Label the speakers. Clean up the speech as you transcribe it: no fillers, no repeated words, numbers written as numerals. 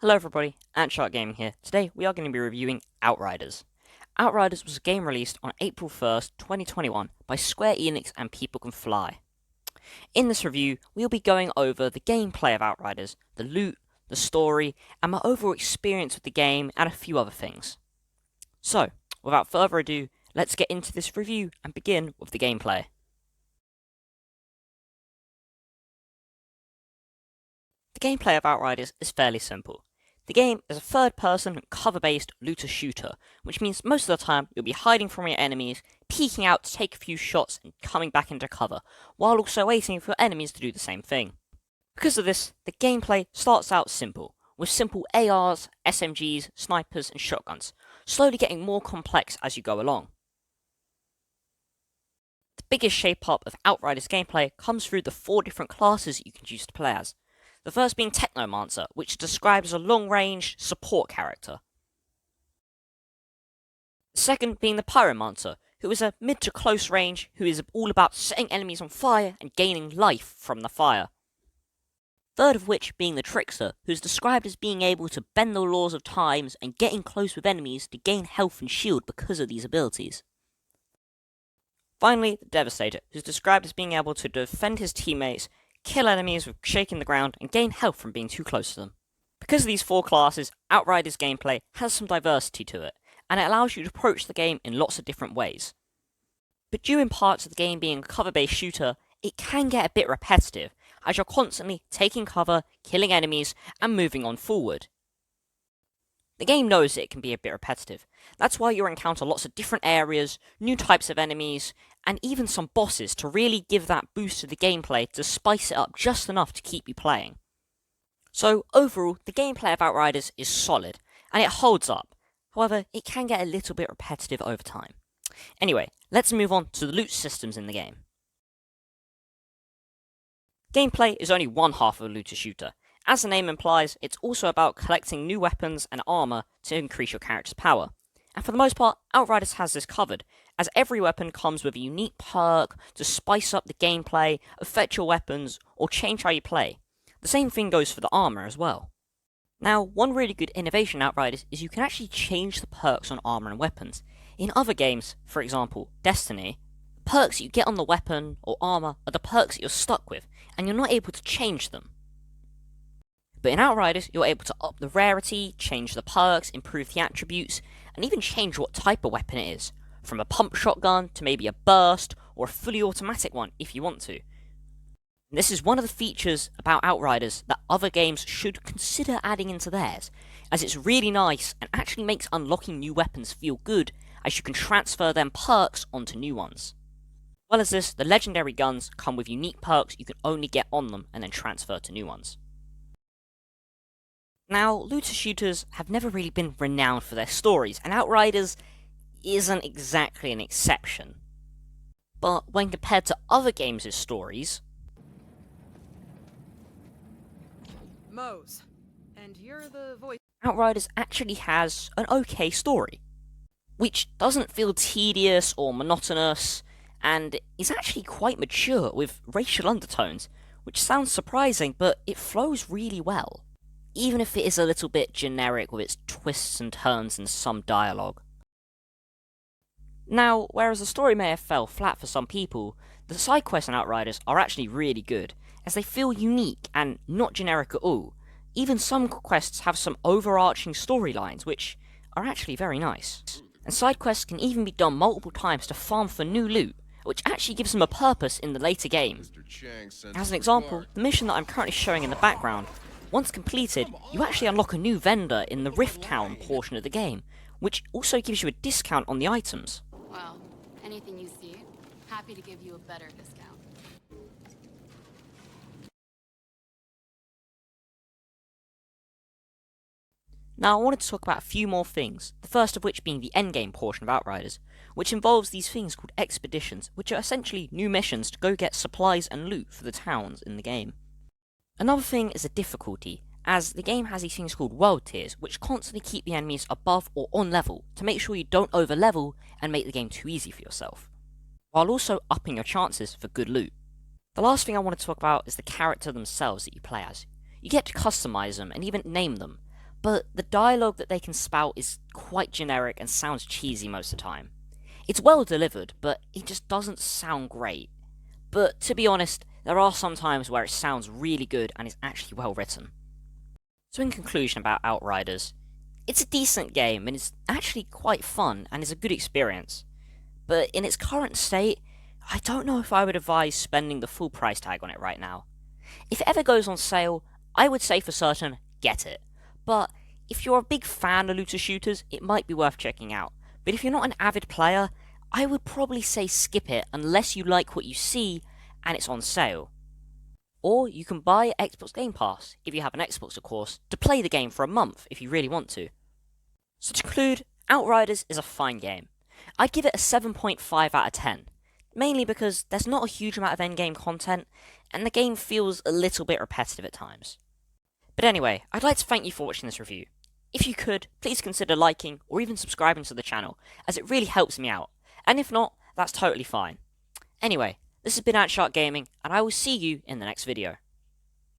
Speaker 1: Hello everybody, Antshark Gaming here. Today we are going to be reviewing Outriders. Outriders was a game released on April 1st, 2021 by Square Enix and People Can Fly. In this review, we will be going over the gameplay of Outriders, the loot, the story, and my overall experience with the game, and a few other things. So, without further ado, let's get into this review and begin with the gameplay. The gameplay of Outriders is fairly simple. The game is a third-person, cover-based looter-shooter, which means most of the time you'll be hiding from your enemies, peeking out to take a few shots and coming back into cover, while also waiting for enemies to do the same thing. Because of this, the gameplay starts out simple, with simple ARs, SMGs, snipers and shotguns, slowly getting more complex as you go along. The biggest shape-up of Outriders gameplay comes through the 4 different classes you can choose to play as. The first being Technomancer, which is described as a long-range support character. The second being the Pyromancer, who is a mid to close range, who is all about setting enemies on fire and gaining life from the fire. Third of which being the Trickster, who is described as being able to bend the laws of times and getting close with enemies to gain health and shield because of these abilities. Finally, the Devastator, who is described as being able to defend his teammates, kill enemies with shaking the ground, and gain health from being too close to them. Because of these 4 classes, Outriders gameplay has some diversity to it, and it allows you to approach the game in lots of different ways. But due in part to the game being a cover-based shooter, it can get a bit repetitive, as you're constantly taking cover, killing enemies, and moving on forward. The game knows it can be a bit repetitive. That's why you'll encounter lots of different areas, new types of enemies, and even some bosses to really give that boost to the gameplay to spice it up just enough to keep you playing. So overall, the gameplay of Outriders is solid, and it holds up. However, it can get a little bit repetitive over time. Anyway, let's move on to the loot systems in the game. Gameplay is only one half of a looter shooter. As the name implies, it's also about collecting new weapons and armor to increase your character's power. And for the most part, Outriders has this covered, as every weapon comes with a unique perk to spice up the gameplay, affect your weapons, or change how you play. The same thing goes for the armor as well. Now, one really good innovation in Outriders is you can actually change the perks on armor and weapons. In other games, for example, Destiny, the perks you get on the weapon or armor are the perks that you're stuck with, and you're not able to change them. But in Outriders, you're able to up the rarity, change the perks, improve the attributes, and even change what type of weapon it is, from a pump shotgun to maybe a burst, or a fully automatic one if you want to. And this is one of the features about Outriders that other games should consider adding into theirs, as it's really nice and actually makes unlocking new weapons feel good, as you can transfer them perks onto new ones. As well as this, the legendary guns come with unique perks you can only get on them and then transfer to new ones. Now, looter shooters have never really been renowned for their stories, and Outriders isn't exactly an exception. But when compared to other games' stories...
Speaker 2: Mose, and you're the voice.
Speaker 1: Outriders actually has an okay story, which doesn't feel tedious or monotonous, and is actually quite mature with racial undertones, which sounds surprising, but it flows really well, even if it is a little bit generic with its twists and turns and some dialogue. Now, whereas the story may have fell flat for some people, the side quests in Outriders are actually really good, as they feel unique and not generic at all. Even some quests have some overarching storylines, which are actually very nice. And side quests can even be done multiple times to farm for new loot, which actually gives them a purpose in the later game. As an example, the mission that I'm currently showing in the background, once completed, you actually unlock a new vendor in the Rift Town portion of the game, which also gives you a discount on the items.
Speaker 3: Well, anything you see, happy to give you a better discount.
Speaker 1: Now I wanted to talk about a few more things, the first of which being the endgame portion of Outriders, which involves these things called expeditions, which are essentially new missions to go get supplies and loot for the towns in the game. Another thing is the difficulty, as the game has these things called world tiers, which constantly keep the enemies above or on level, to make sure you don't over level and make the game too easy for yourself, while also upping your chances for good loot. The last thing I want to talk about is the character themselves that you play as. You get to customize them and even name them, but the dialogue that they can spout is quite generic and sounds cheesy most of the time. It's well delivered, but it just doesn't sound great. But to be honest, there are some times where it sounds really good and is actually well written. So in conclusion about Outriders, it's a decent game and is actually quite fun and is a good experience. But in its current state, I don't know if I would advise spending the full price tag on it right now. If it ever goes on sale, I would say for certain, get it. But if you're a big fan of looter shooters, it might be worth checking out. But if you're not an avid player, I would probably say skip it unless you like what you see and it's on sale. Or you can buy Xbox Game Pass, if you have an Xbox of course, to play the game for a month if you really want to. So to conclude, Outriders is a fine game. I'd give it a 7.5 out of 10, mainly because there's not a huge amount of endgame content, and the game feels a little bit repetitive at times. But anyway, I'd like to thank you for watching this review. If you could, please consider liking or even subscribing to the channel, as it really helps me out, and if not, that's totally fine. Anyway, this has been Shark Gaming, and I will see you in the next video.